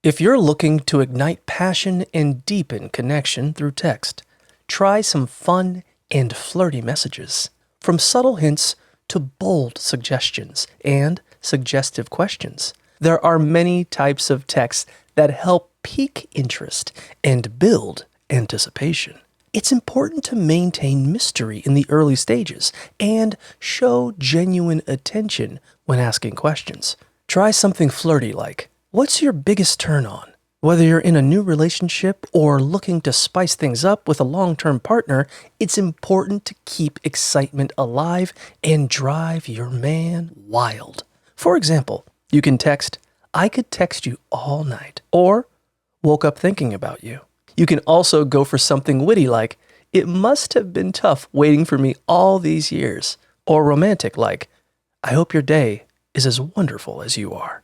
If you're looking to ignite passion and deepen connection through text, try some fun and flirty messages. From subtle hints to bold suggestions and suggestive questions, there are many types of text that help pique interest and build anticipation. It's important to maintain mystery in the early stages and show genuine attention when asking questions. Try something flirty like, "What's your biggest turn on?" Whether you're in a new relationship or looking to spice things up with a long-term partner, it's important to keep excitement alive and drive your man wild. For example, you can text, "I could text you all night," or "Woke up thinking about you." You can also go for something witty like, "It must have been tough waiting for me all these years," or romantic like, "I hope your day is as wonderful as you are."